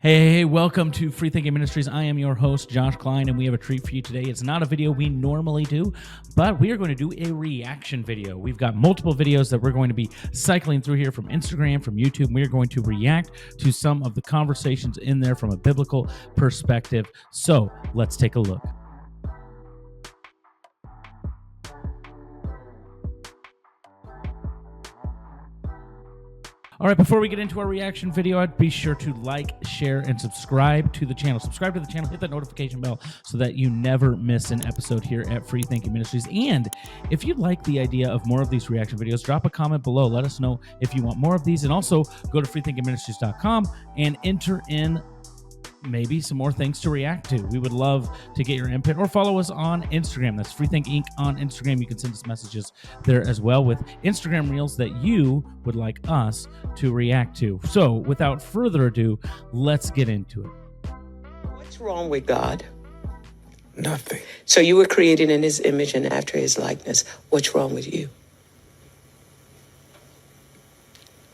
Hey, welcome to FreeThinking Ministries. I am your host, Josh Klein, and we have a treat for you today. It's not a video we normally do, but we are going to do a reaction video. We've got multiple videos that we're going to be cycling through here from Instagram, from YouTube. We're going to react to some of the conversations in there from a biblical perspective. So let's take a look. All right, before we get into our reaction video, I'd be sure to like, share, and subscribe to the channel. Subscribe to the channel, hit that notification bell so that you never miss an episode here at FreeThinking Ministries. And if you like the idea of more of these reaction videos, drop a comment below. Let us know if you want more of these. And also go to freethinkingministries.com and enter in maybe some more things to react to. We would love to get your input, or follow us on Instagram. That's FreeThink Inc. on Instagram. You can send us messages there as well with Instagram reels that you would like us to react to. So without further ado, let's get into it. What's wrong with God? Nothing. So you were created in his image and after his likeness. What's wrong with you?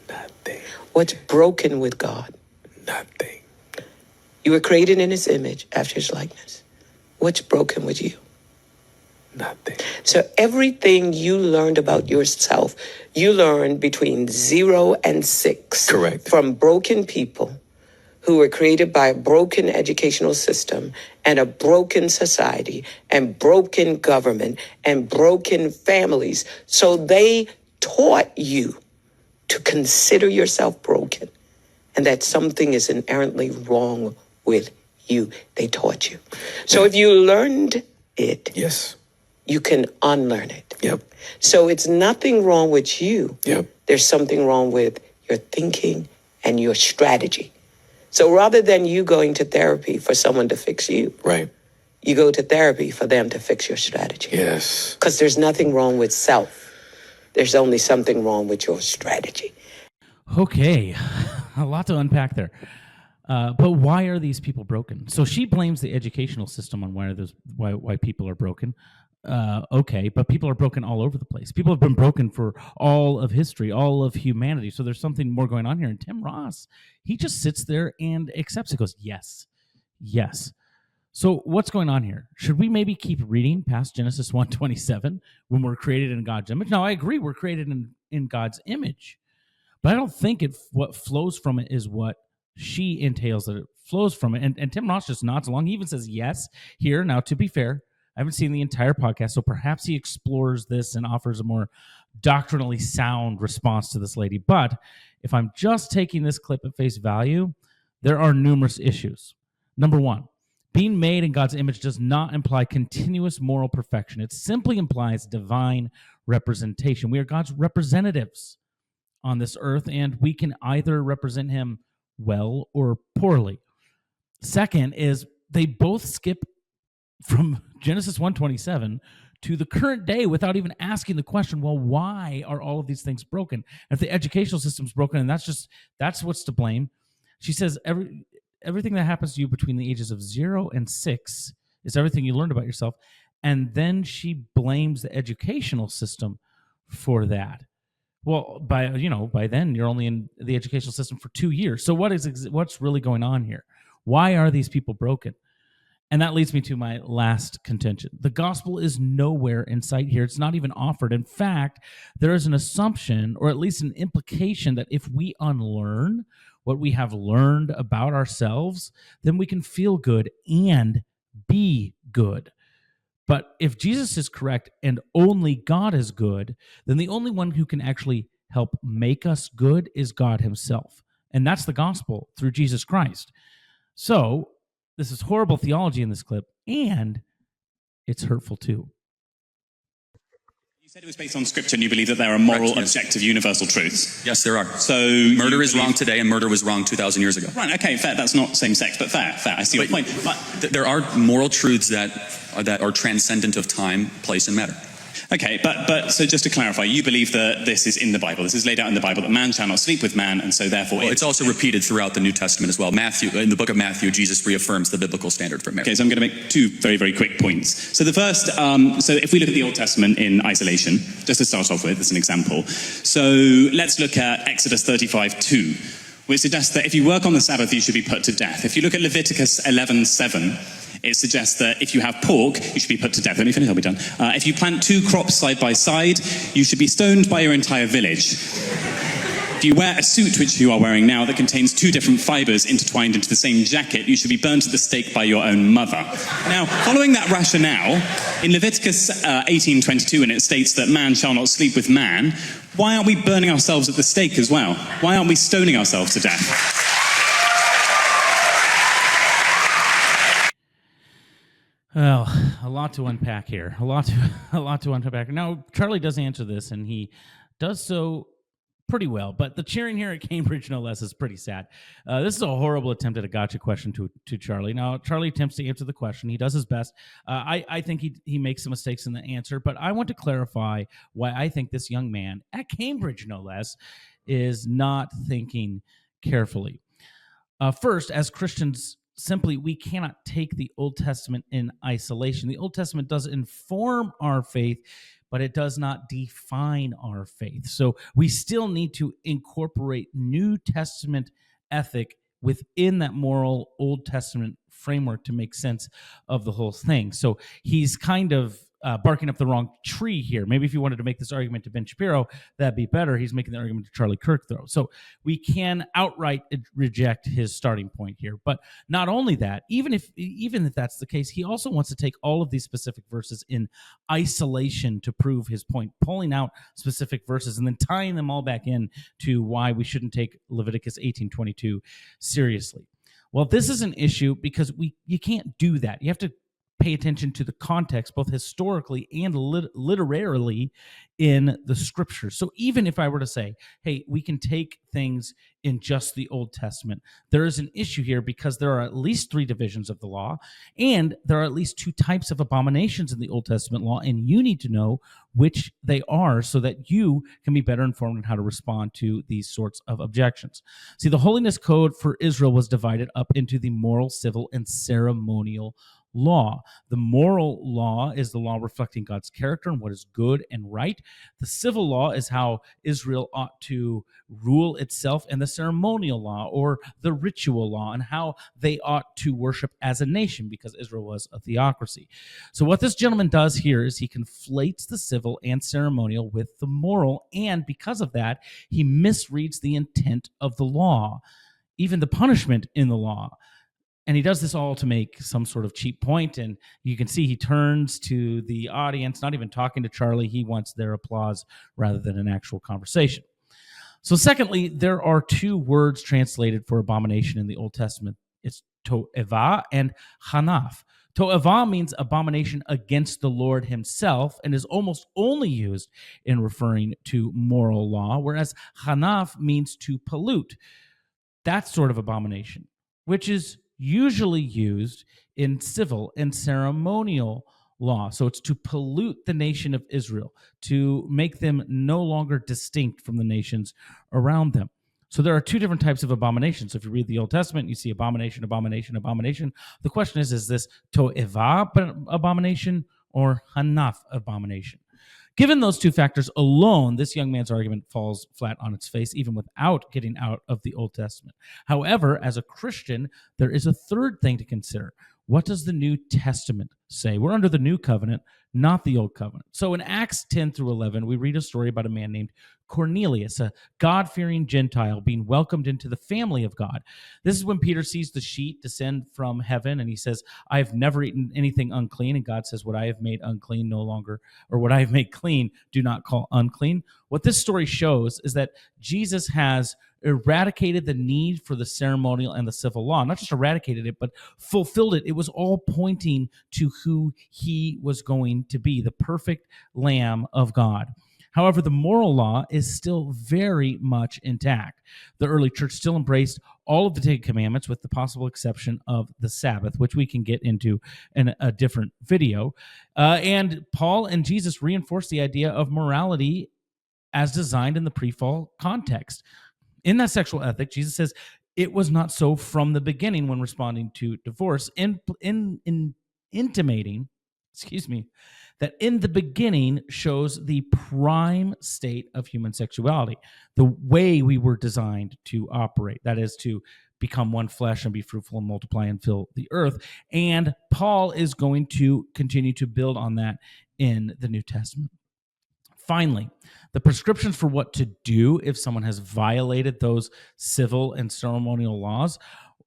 Nothing. What's broken with God? Nothing. You were created in his image after his likeness. What's broken with you? Nothing. So everything you learned about yourself, you learned between 0 and 6. Correct. From broken people who were created by a broken educational system and a broken society and broken government and broken families. So they taught you to consider yourself broken and that something is inherently wrong with you. They taught you. So if you learned it, Yes. you can unlearn it. Yep. So it's nothing wrong with you. Yep. There's something wrong with your thinking and your strategy. So rather than you going to therapy for someone to fix you, Right. you go to therapy for them to fix your strategy. Yes. Because there's nothing wrong with self. There's only something wrong with your strategy. Okay, a lot to unpack there. But why are these people broken? So she blames the educational system on why people are broken. Okay, but people are broken all over the place. People have been broken for all of history, all of humanity. So there's something more going on here. And Tim Ross, he just sits there and accepts it. Goes, yes, yes. So what's going on here? Should we maybe keep reading past Genesis 1:27 when we're created in God's image? Now, I agree we're created in God's image, but I don't think what flows from it is what she entails that it flows from it. And Tim Ross just nods along. He even says yes here. Now, to be fair, I haven't seen the entire podcast, so perhaps he explores this and offers a more doctrinally sound response to this lady. But if I'm just taking this clip at face value, there are numerous issues. Number one, being made in God's image does not imply continuous moral perfection. It simply implies divine representation. We are God's representatives on this earth, and we can either represent him well or poorly. Second is they both skip from Genesis 1:27 to the current day without even asking the question, well, why are all of these things broken? If the educational system's broken and that's what's to blame. She says everything that happens to you between the ages of 0 and 6 is everything you learned about yourself. And then she blames the educational system for that. Well, by then you're only in the educational system for 2 years. So what's really going on here? Why are these people broken? And that leads me to my last contention. The gospel is nowhere in sight here. It's not even offered. In fact, there is an assumption, or at least an implication, that if we unlearn what we have learned about ourselves, then we can feel good and be good. But if Jesus is correct and only God is good, then the only one who can actually help make us good is God himself. And that's the gospel through Jesus Christ. So this is horrible theology in this clip, and it's hurtful too. You said it was based on scripture and you believe that there are moral, correct, yes, objective, universal truths. Yes, there are. So murder is wrong today and murder was wrong 2,000 years ago. Right, okay, fair. That's not same sex, but fair. I see your point. But there are moral truths that are transcendent of time, place, and matter. Okay, but so just to clarify, you believe that this is in the Bible. This is laid out in the Bible, that man shall not sleep with man, and so therefore... Well, it's also repeated throughout the New Testament as well. In the book of Matthew, Jesus reaffirms the biblical standard for marriage. Okay, so I'm going to make two very, very quick points. So the first, so if we look at the Old Testament in isolation, just to start off with, as an example. So let's look at Exodus 35:2. which suggests that if you work on the Sabbath, you should be put to death. If you look at Leviticus 11:7, it suggests that if you have pork, you should be put to death. Let me finish, I'll be done. If you plant two crops side by side, you should be stoned by your entire village. If you wear a suit, which you are wearing now, that contains two different fibers intertwined into the same jacket, you should be burned at the stake by your own mother. Now, following that rationale, in Leviticus 18:22, when it states that man shall not sleep with man, why aren't we burning ourselves at the stake as well? Why aren't we stoning ourselves to death? Well, a lot to unpack here. A lot to unpack. Now, Charlie does answer this, and he does so pretty well, but the cheering here at Cambridge, no less, is pretty sad. This is a horrible attempt at a gotcha question to Charlie. Now, Charlie attempts to answer the question. He does his best. I think he makes some mistakes in the answer, but I want to clarify why I think this young man, at Cambridge, no less, is not thinking carefully. First, as Christians, simply, we cannot take the Old Testament in isolation. The Old Testament does inform our faith, but it does not define our faith. So we still need to incorporate New Testament ethic within that moral Old Testament framework to make sense of the whole thing. So he's kind of barking up the wrong tree here. Maybe if you wanted to make this argument to Ben Shapiro, that'd be better. He's making the argument to Charlie Kirk, though. So we can outright reject his starting point here. But not only that, even if that's the case, he also wants to take all of these specific verses in isolation to prove his point, pulling out specific verses and then tying them all back in to why we shouldn't take Leviticus 18:22 seriously. Well, this is an issue because you can't do that. You have to pay attention to the context, both historically and literarily in the scriptures. So even if I were to say, hey, we can take things in just the Old Testament, there is an issue here because there are at least 3 divisions of the law, and there are at least 2 types of abominations in the Old Testament law, and you need to know which they are so that you can be better informed on how to respond to these sorts of objections. See, the holiness code for Israel was divided up into the moral, civil, and ceremonial law. The moral law is the law reflecting God's character and what is good and right. The civil law is how Israel ought to rule itself, and the ceremonial law, or the ritual law, and how they ought to worship as a nation, because Israel was a theocracy. So what this gentleman does here is he conflates the civil and ceremonial with the moral, and because of that, he misreads the intent of the law, even the punishment in the law. And he does this all to make some sort of cheap point. And you can see he turns to the audience, not even talking to Charlie. He wants their applause rather than an actual conversation. So secondly, there are 2 words translated for abomination in the Old Testament. It's to'evah and hanaf. To'evah means abomination against the Lord himself and is almost only used in referring to moral law, whereas hanaf means to pollute. That sort of abomination, which is usually used in civil and ceremonial law. So it's to pollute the nation of Israel, to make them no longer distinct from the nations around them. So there are 2 different types of abominations. So if you read the Old Testament, you see abomination, abomination, abomination. The question is this to'evah abomination or hanaf abomination? Given those 2 factors alone, this young man's argument falls flat on its face, even without getting out of the Old Testament. However, as a Christian, there is a third thing to consider. What does the New Testament say? We're under the New Covenant, not the Old Covenant. So in Acts 10 through 11, we read a story about a man named Cornelius, a God-fearing Gentile being welcomed into the family of God. This is when Peter sees the sheet descend from heaven, and he says, I've never eaten anything unclean. And God says, what I have made unclean no longer, or what I have made clean, do not call unclean. What this story shows is that Jesus has eradicated the need for the ceremonial and the civil law. Not just eradicated it, but fulfilled it. It was all pointing to who he was going to be, the perfect Lamb of God. However, the moral law is still very much intact. The early church still embraced all of the 10 commandments with the possible exception of the Sabbath, which we can get into in a different video. And Paul and Jesus reinforced the idea of morality as designed in the pre-fall context. In that sexual ethic, Jesus says, it was not so from the beginning when responding to divorce, intimating excuse me, that in the beginning shows the prime state of human sexuality, the way we were designed to operate. That is to become one flesh and be fruitful and multiply and fill the earth. And Paul is going to continue to build on that in the New Testament. Finally, the prescriptions for what to do if someone has violated those civil and ceremonial laws,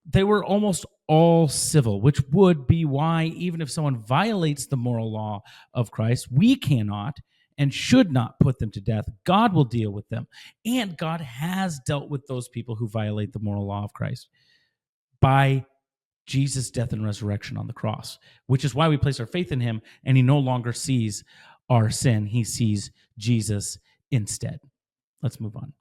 they were almost all civil, which would be why even if someone violates the moral law of Christ, we cannot and should not put them to death. God will deal with them. And God has dealt with those people who violate the moral law of Christ by Jesus' death and resurrection on the cross, which is why we place our faith in him, and he no longer sees our sin. He sees Jesus instead. Let's move on.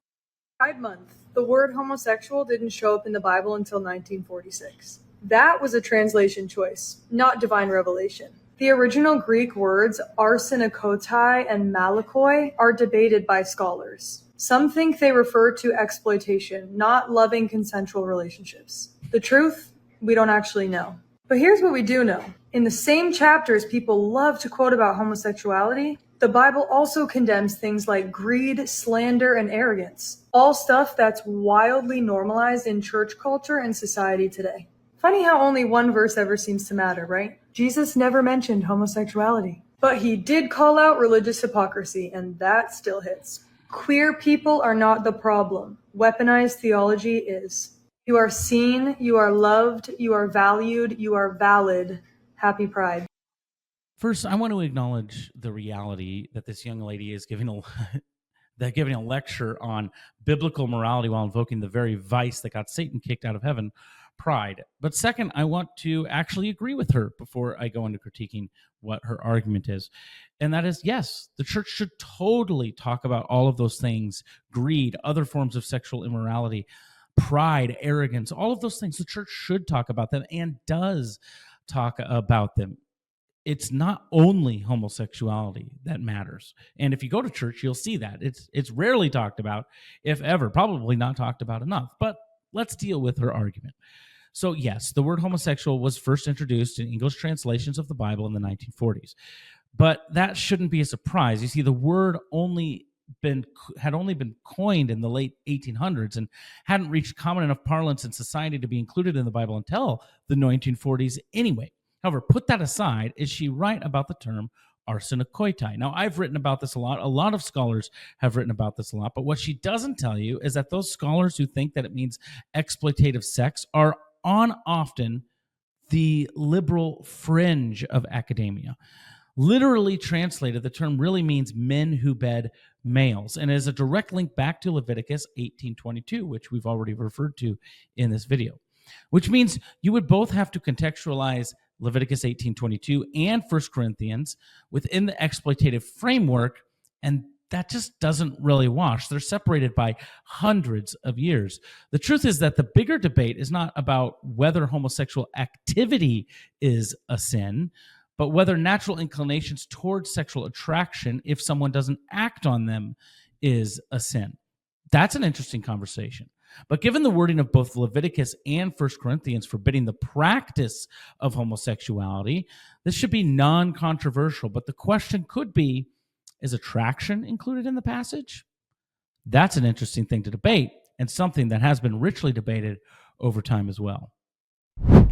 Pride Month. The word homosexual didn't show up in the Bible until 1946. That was a translation choice, not divine revelation. The original Greek words Arsenokoitai and malakoi are debated by scholars. Some think they refer to exploitation, not loving consensual relationships. The truth? We don't actually know. But here's what we do know. In the same chapters people love to quote about homosexuality, the Bible also condemns things like greed, slander, and arrogance. All stuff that's wildly normalized in church culture and society today. Funny how only one verse ever seems to matter, right? Jesus never mentioned homosexuality. But he did call out religious hypocrisy, and that still hits. Queer people are not the problem. Weaponized theology is. You are seen, you are loved, you are valued, you are valid. Happy Pride. First, I want to acknowledge the reality that this young lady is giving a lecture on biblical morality while invoking the very vice that got Satan kicked out of heaven, pride. But second, I want to actually agree with her before I go into critiquing what her argument is. And that is, yes, the church should totally talk about all of those things: greed, other forms of sexual immorality, pride, arrogance, all of those things. The church should talk about them and does talk about them. It's not only homosexuality that matters. And if you go to church, you'll see that. It's rarely talked about, if ever, probably not talked about enough. But let's deal with her argument. So yes, the word homosexual was first introduced in English translations of the Bible in the 1940s. But that shouldn't be a surprise. You see, the word had only been coined in the late 1800s and hadn't reached common enough parlance in society to be included in the Bible until the 1940s anyway. However, put that aside, is she right about the term Arsenokoitai? Now, I've written about this a lot. A lot of scholars have written about this a lot. But what she doesn't tell you is that those scholars who think that it means exploitative sex are often the liberal fringe of academia. Literally translated, the term really means men who bed males, and is a direct link back to Leviticus 18:22, which we've already referred to in this video, which means you would both have to contextualize Leviticus 18:22 and 1 Corinthians within the exploitative framework, and that just doesn't really wash. They're separated by hundreds of years. The truth is that the bigger debate is not about whether homosexual activity is a sin, but whether natural inclinations towards sexual attraction, if someone doesn't act on them, is a sin. That's an interesting conversation. But given the wording of both Leviticus and 1 Corinthians forbidding the practice of homosexuality, this should be non-controversial. But the question could be, is attraction included in the passage? That's an interesting thing to debate, and something that has been richly debated over time as well.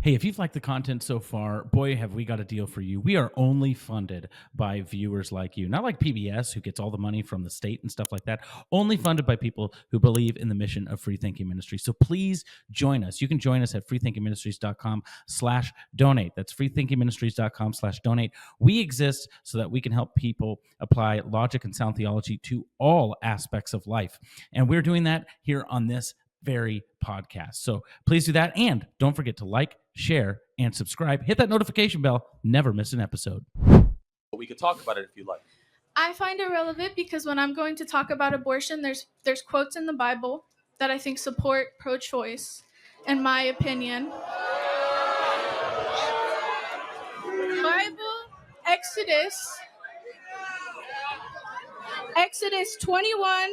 Hey, if you've liked the content so far, boy, have we got a deal for you. We are only funded by viewers like you, not like PBS, who gets all the money from the state and stuff like that. Only funded by people who believe in the mission of FreeThinking Ministries. So please join us. You can join us at freethinkingministries.com/donate. That's freethinkingministries.com/donate. We exist so that we can help people apply logic and sound theology to all aspects of life. And we're doing that here on this very podcast. So please do that. And don't forget to like, share, and subscribe. Hit that notification bell. Never miss an episode. We could talk about it if you like. I find it relevant because when I'm going to talk about abortion, there's quotes in the Bible that I think support pro-choice, in my opinion. Bible, Exodus 21,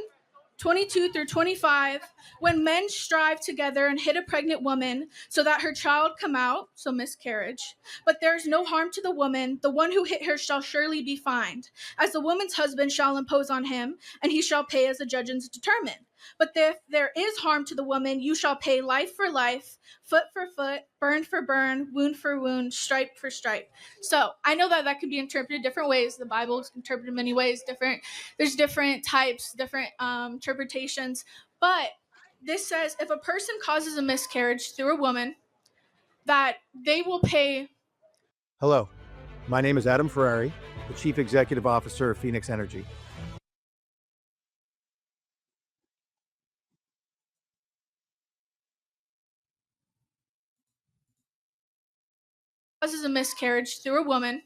22 through 25, when men strive together and hit a pregnant woman so that her child come out, so miscarriage, but there is no harm to the woman, the one who hit her shall surely be fined, as the woman's husband shall impose on him, and he shall pay as the judges determine. But if there is harm to the woman, you shall pay life for life, foot for foot, burn for burn, wound for wound, stripe for stripe. So I know that could be interpreted different ways. The Bible is interpreted in many ways. There's different types, different interpretations. But this says if a person causes a miscarriage through a woman, that they will pay. Hello, my name is Adam Ferrari, the Chief Executive Officer of Phoenix Energy. Causes a miscarriage through a woman,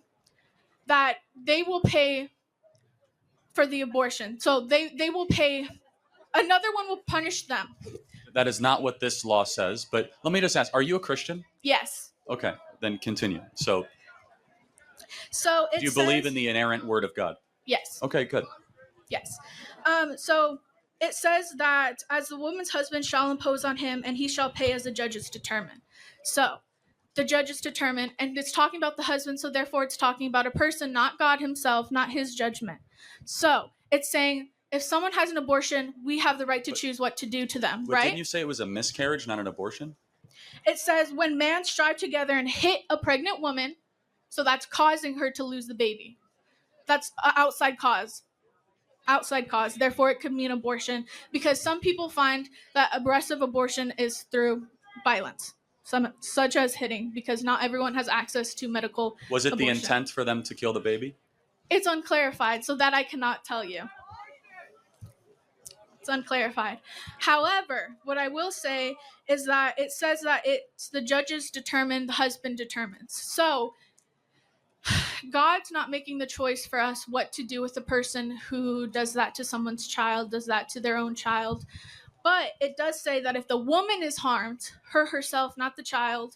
that they will pay for the abortion. So they will pay, another one will punish them. That is not what this law says, but let me just ask, are you a Christian? Yes. Okay, then continue. So it do you believe in the inerrant word of God? Yes. Okay, good. Yes. So it says that as the woman's husband shall impose on him, and he shall pay as the judges determine. So the judges determine, and it's talking about the husband, so therefore it's talking about a person, not God himself, not his judgment. So it's saying if someone has an abortion, we have the right to choose what to do to them, right? Didn't you say it was a miscarriage, not an abortion? It says when men strive together and hit a pregnant woman, so that's causing her to lose the baby. That's an outside cause. Therefore, it could mean abortion, because some people find that aggressive abortion is through violence, such as hitting, because not everyone has access to medical Was it abortion. the intent for them to kill the baby? It's unclarified, so that I cannot tell you. It's unclarified. However, what I will say is that it says that it's the judges determine, the husband determines. So God's not making the choice for us what to do with a person who does that to someone's child, does that to their own child. But it does say that if the woman is harmed, her herself, not the child,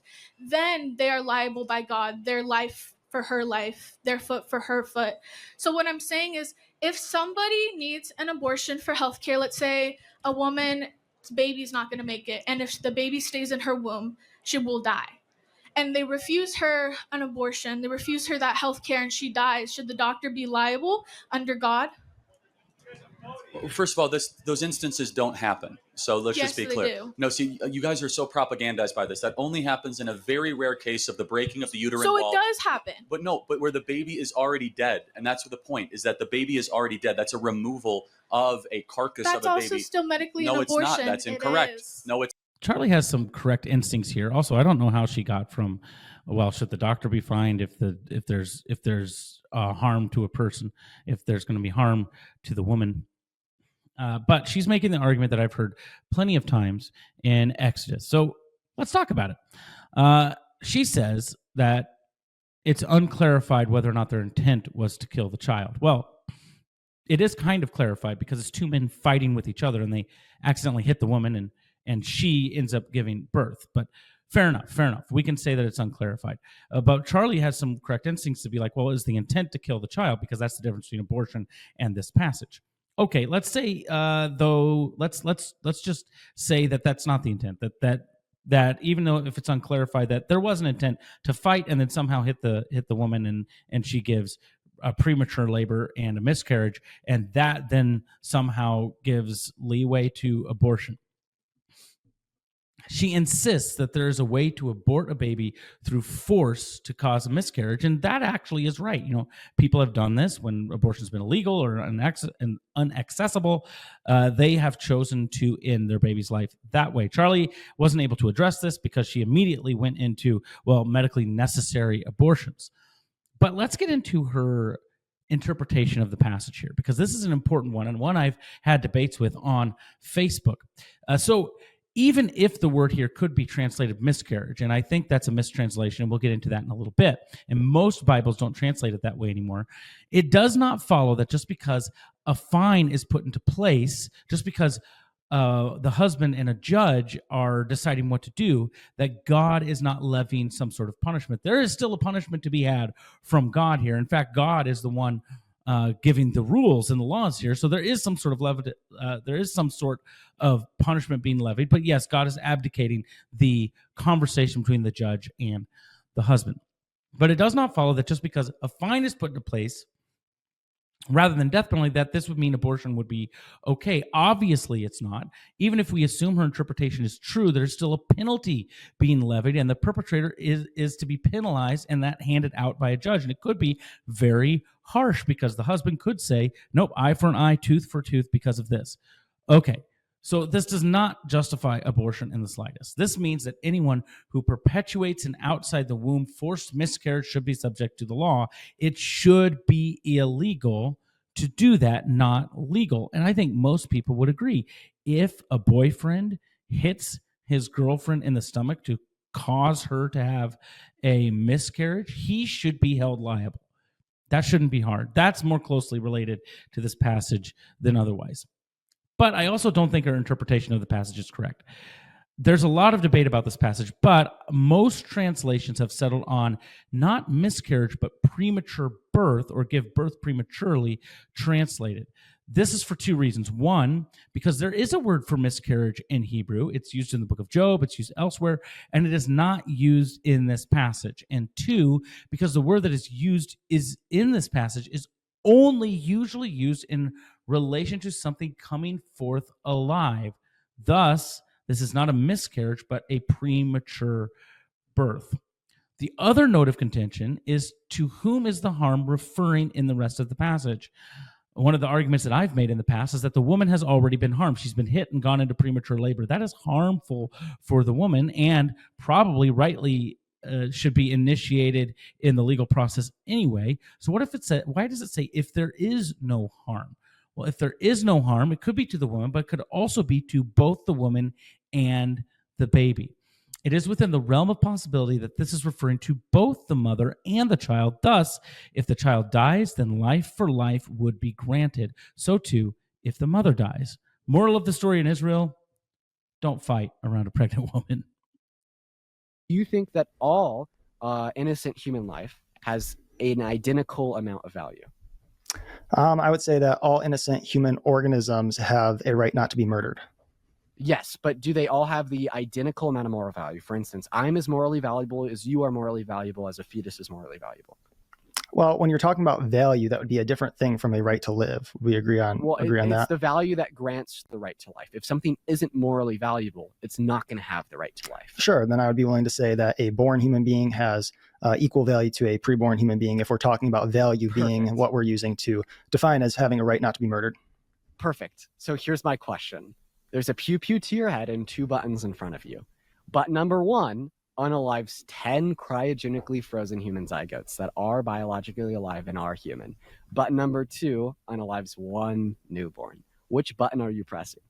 then they are liable by God, their life for her life, their foot for her foot. So what I'm saying is, if somebody needs an abortion for healthcare, let's say a woman's baby's not going to make it, and if the baby stays in her womb, she will die. And they refuse her an abortion, they refuse her that health care, and she dies. Should the doctor be liable under God? First of all, those instances don't happen. So let's Yes, just be they clear. do. No, see, you guys are so propagandized by this. That only happens in a very rare case of the breaking of the uterine So wall. it does happen. But where the baby is already dead. And that's the point, is that the baby is already dead. That's a removal of a carcass of a baby. That's also still medically an abortion. No, it's not. That's incorrect. No, it's Charlie has some correct instincts here. Also, I don't know how she got from, well, should the doctor be fined if there's harm to a person, if there's going to be harm to the woman. But she's making the argument that I've heard plenty of times in Exodus. So let's talk about it. She says that it's unclarified whether or not their intent was to kill the child. Well, it is kind of clarified because it's two men fighting with each other and they accidentally hit the woman and she ends up giving birth. But fair enough. We can say that it's unclarified. But Charlie has some correct instincts to be like, well, is the intent to kill the child? Because that's the difference between abortion and this passage. Okay, let's say let's just say that that's not the intent. That even though if it's unclarified, that there was an intent to fight and then somehow hit the woman and she gives a premature labor and a miscarriage, and that then somehow gives leeway to abortion. She insists that there is a way to abort a baby through force to cause a miscarriage, and that actually is right. You know, people have done this when abortion's been illegal or unaccessible. They have chosen to end their baby's life that way. Charlie wasn't able to address this because she immediately went into, well, medically necessary abortions. But let's get into her interpretation of the passage here, because this is an important one and one I've had debates with on Facebook. So even if the word here could be translated miscarriage, and I think that's a mistranslation, and we'll get into that in a little bit, and most Bibles don't translate it that way anymore, it does not follow that just because a fine is put into place, just because the husband and a judge are deciding what to do, that God is not levying some sort of punishment. There is still a punishment to be had from God here. In fact, God is the one giving the rules and the laws here. So there is some sort of punishment being levied. But yes, God is abdicating the conversation between the judge and the husband. But it does not follow that just because a fine is put into place rather than death penalty, that this would mean abortion would be okay. Obviously, it's not. Even if we assume her interpretation is true, there's still a penalty being levied, and the perpetrator is to be penalized, and that handed out by a judge. And it could be very harsh because the husband could say, nope, eye for an eye, tooth for tooth because of this. Okay, so this does not justify abortion in the slightest. This means that anyone who perpetuates an outside the womb forced miscarriage should be subject to the law. It should be illegal to do that, not legal. And I think most people would agree. If a boyfriend hits his girlfriend in the stomach to cause her to have a miscarriage, he should be held liable. That shouldn't be hard. That's more closely related to this passage than otherwise. But I also don't think our interpretation of the passage is correct. There's a lot of debate about this passage, but most translations have settled on not miscarriage, but premature birth, or give birth prematurely translated. This is for two reasons. One, because there is a word for miscarriage in Hebrew. It's used in the book of Job, it's used elsewhere, and it is not used in this passage. And two, because the word that is used is in this passage is only usually used in relation to something coming forth alive. Thus, this is not a miscarriage, but a premature birth. The other note of contention is to whom is the harm referring in the rest of the passage. One of the arguments that I've made in the past is that the woman has already been harmed. She's been hit and gone into premature labor. That is harmful for the woman and probably rightly should be initiated in the legal process anyway. So what if it said, why does it say if there is no harm? Well, if there is no harm, it could be to the woman, but it could also be to both the woman and the baby. It is within the realm of possibility that this is referring to both the mother and the child. Thus, if the child dies, then life for life would be granted. So too, if the mother dies. Moral of the story in Israel, don't fight around a pregnant woman. Do you think that all innocent human life has an identical amount of value? I would say that all innocent human organisms have a right not to be murdered. Yes, but do they all have the identical amount of moral value? For instance, I'm as morally valuable as you are morally valuable, as a fetus is morally valuable. Well, when you're talking about value, that would be a different thing from a right to live. We agree on It's that. the value that grants the right to life. If something isn't morally valuable, it's not going to have the right to life. Sure, then I would be willing to say that a born human being has equal value to a preborn human being if we're talking about value being what we're using to define as having a right not to be murdered. Perfect. So here's my question. There's a pew-pew to your head and two buttons in front of you. Button number 1 unalives 10 cryogenically frozen human zygotes that are biologically alive and are human. Button number 2 unalives 1 newborn. Which button are you pressing?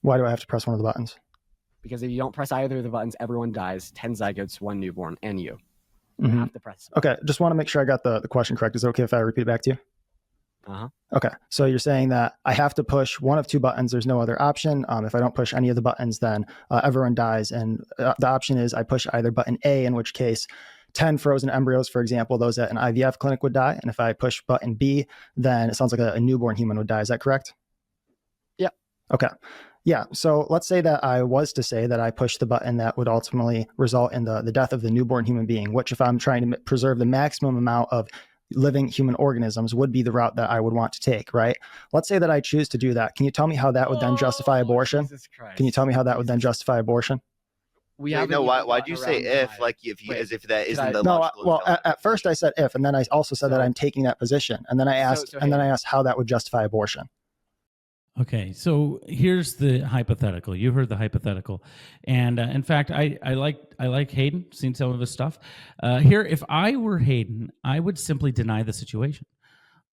Why do I have to press one of the buttons? Because if you don't press either of the buttons, everyone dies. 10 zygotes, 1 newborn, and you. You have to press. Okay, just want to make sure I got the question correct. Is it okay if I repeat it back to you? Uh-huh. Okay, so you're saying that I have to push one of 2 buttons. There's no other option. If I don't push any of the buttons, then everyone dies. And the option is I push either button A, in which case 10 frozen embryos, for example, those at an IVF clinic would die. And if I push button B, then it sounds like a newborn human would die. Is that correct? Yeah. Okay. Yeah. So let's say that I was to say that I push the button that would ultimately result in the death of the newborn human being, which if I'm trying to preserve the maximum amount of living human organisms would be the route that I would want to take, right? Let's say that I choose to do that. Can you tell me how that would then justify abortion? Can you tell me how that would then justify abortion? Why'd you say if, like as if that isn't the logical? Well, at first I said if, and then I also said that I'm taking that position, and then I asked, how that would justify abortion. Okay, so here's the hypothetical. You heard the hypothetical, and in fact, I like Hayden. Seen some of his stuff. Here, if I were Hayden, I would simply deny the situation.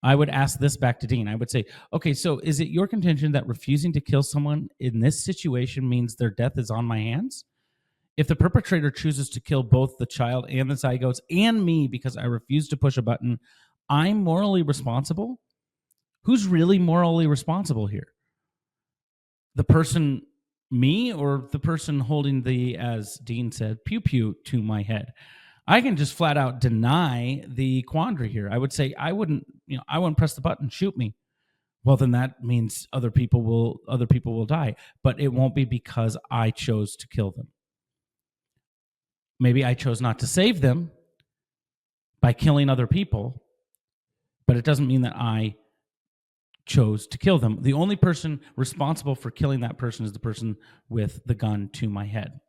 I would ask this back to Dean. I would say, okay, so is it your contention that refusing to kill someone in this situation means their death is on my hands? If the perpetrator chooses to kill both the child and the zygotes and me because I refuse to push a button, I'm morally responsible? Who's really morally responsible here? The person, me, or the person holding the, as Dean said, pew-pew to my head? I can just flat out deny the quandary here. I would say I wouldn't press the button, shoot me. Well, then that means other people will die, but it won't be because I chose to kill them. Maybe I chose not to save them by killing other people, but it doesn't mean that I chose to kill them. The only person responsible for killing that person is the person with the gun to my head.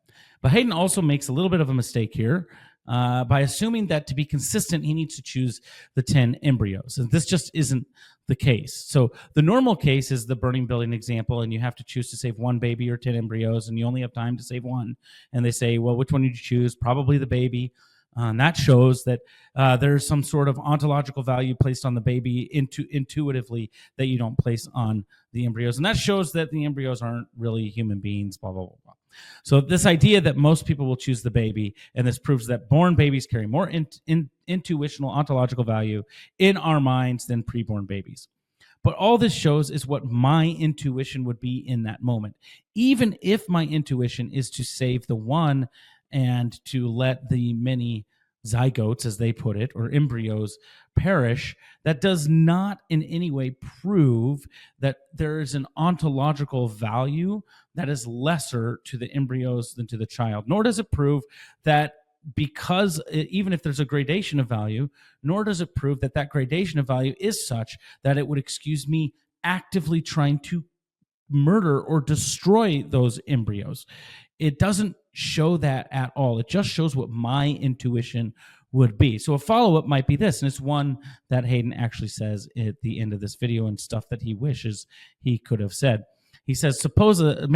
But Hayden also makes a little bit of a mistake here by assuming that to be consistent, he needs to choose the 10 embryos. And this just isn't the case. So the normal case is the burning building example, and you have to choose to save one baby or 10 embryos, and you only have time to save one. And they say, well, which one did you choose? Probably the baby. And that shows that there's some sort of ontological value placed on the baby intuitively that you don't place on the embryos. And that shows that the embryos aren't really human beings, blah, blah, blah, blah. So this idea that most people will choose the baby, and this proves that born babies carry more intuitional ontological value in our minds than preborn babies. But all this shows is what my intuition would be in that moment. Even if my intuition is to save the one and to let the many zygotes, as they put it, or embryos perish, that does not in any way prove that there is an ontological value that is lesser to the embryos than to the child. Nor does it prove that because even if there's a gradation of value, nor does it prove that that gradation of value is such that it would excuse me actively trying to murder or destroy those embryos. It doesn't show that at all. It just shows what my intuition would be. So a follow-up might be this, and it's one that Hayden actually says at the end of this video and stuff that he wishes he could have said. He says, suppose a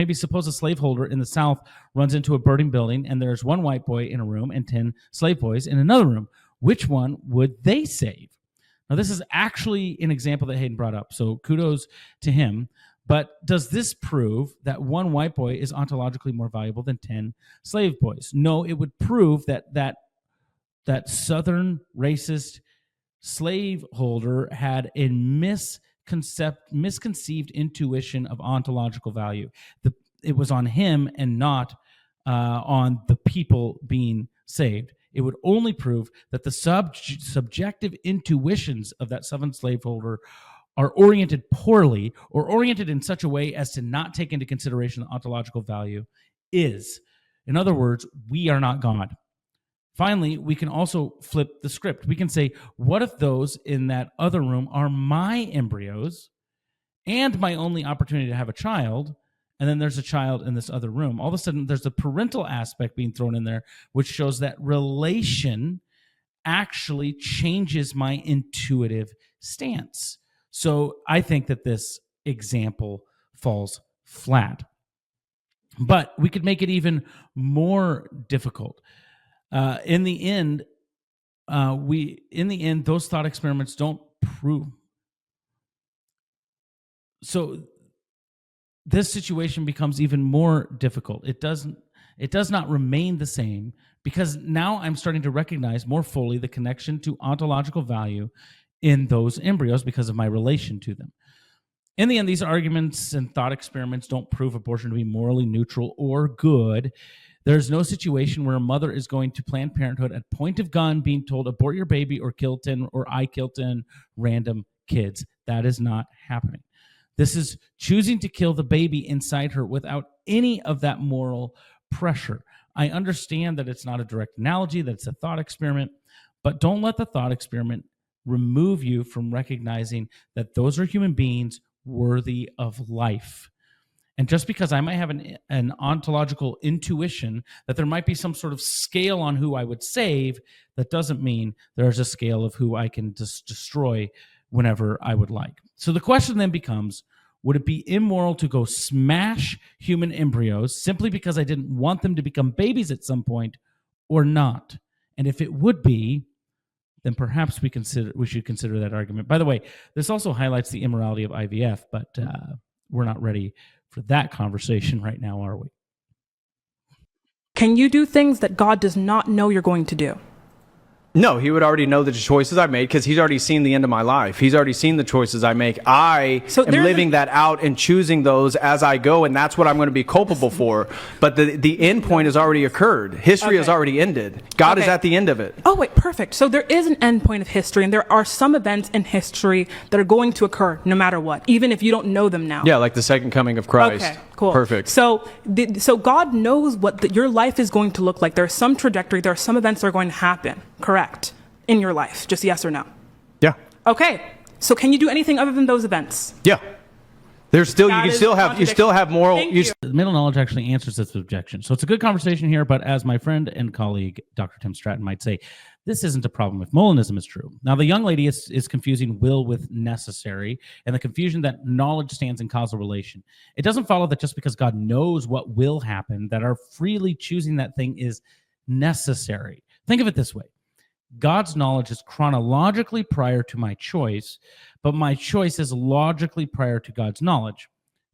slaveholder in the South runs into a burning building and there's one white boy in a room and 10 slave boys in another room. Which one would they save? Now, this is actually an example that Hayden brought up, so kudos to him. But does this prove that one white boy is ontologically more valuable than 10 slave boys? No, it would prove that Southern racist slaveholder had a misconceived intuition of ontological value. It was on him and not on the people being saved. It would only prove that the subjective intuitions of that Southern slaveholder are oriented poorly or oriented in such a way as to not take into consideration the ontological value is. In other words, we are not God. Finally, we can also flip the script. We can say, what if those in that other room are my embryos and my only opportunity to have a child, and then there's a child in this other room? All of a sudden, there's a parental aspect being thrown in there, which shows that relation actually changes my intuitive stance. So I think that this example falls flat. But we could make it even more difficult. In the end, those thought experiments don't prove. So this situation becomes even more difficult. It does not remain the same, because now I'm starting to recognize more fully the connection to ontological value in those embryos because of my relation to them. In the end, these arguments and thought experiments don't prove abortion to be morally neutral or good. There's no situation where a mother is going to Planned Parenthood at point of gun being told, abort your baby or kill 10 or I kill 10 random kids. That is not happening. This is choosing to kill the baby inside her without any of that moral pressure. I understand that it's not a direct analogy, that it's a thought experiment, but don't let the thought experiment remove you from recognizing that those are human beings worthy of life. And just because I might have an ontological intuition that there might be some sort of scale on who I would save, that doesn't mean there's a scale of who I can destroy whenever I would like. So the question then becomes, would it be immoral to go smash human embryos simply because I didn't want them to become babies at some point, or not? And if it would be, then perhaps we should consider that argument. By the way, this also highlights the immorality of IVF, but we're not ready for that conversation right now, are we? Can you do things that God does not know you're going to do? No, he would already know the choices I made because he's already seen the end of my life. He's already seen the choices I make. I am living that out and choosing those as I go, and that's what I'm going to be culpable for. But the end point has already occurred. History has already ended. God is at the end of it. Oh, wait, perfect. So there is an end point of history, and there are some events in history that are going to occur no matter what, even if you don't know them now. Yeah, like the second coming of Christ. Okay, cool. Perfect. So God knows what your life is going to look like. There's some trajectory. There are some events that are going to happen. Correct. In your life. Just yes or no? Yeah. Okay. So can you do anything other than those events? Yeah. There's still you still have moral. The middle knowledge actually answers this objection. So it's a good conversation here, but as my friend and colleague Dr. Tim Stratton might say, this isn't a problem if Molinism is true. Now the young lady is confusing will with necessary, and the confusion that knowledge stands in causal relation. It doesn't follow that just because God knows what will happen, that our freely choosing that thing is necessary. Think of it this way. God's knowledge is chronologically prior to my choice, but my choice is logically prior to God's knowledge.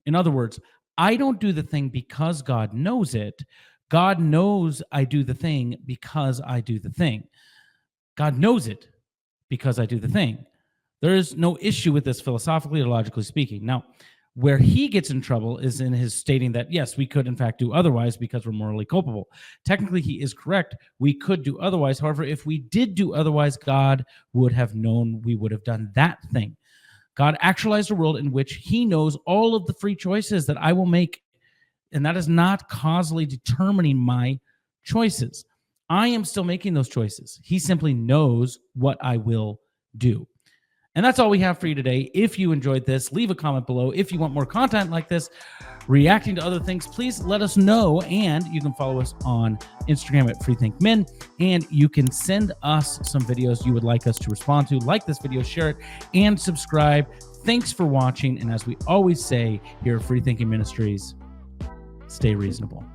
In other words, I don't do the thing because God knows it. God knows I do the thing because I do the thing. God knows it because I do the thing. There is no issue with this philosophically or logically speaking. Now, where he gets in trouble is in his stating that, yes, we could in fact do otherwise because we're morally culpable. Technically, he is correct. We could do otherwise. However, if we did do otherwise, God would have known we would have done that thing. God actualized a world in which he knows all of the free choices that I will make, and that is not causally determining my choices. I am still making those choices. He simply knows what I will do. And that's all we have for you today. If you enjoyed this, leave a comment below. If you want more content like this, reacting to other things, please let us know. And you can follow us on Instagram at FreeThinkMen. And you can send us some videos you would like us to respond to. Like this video, share it, and subscribe. Thanks for watching. And as we always say here at FreeThinking Ministries, stay reasonable.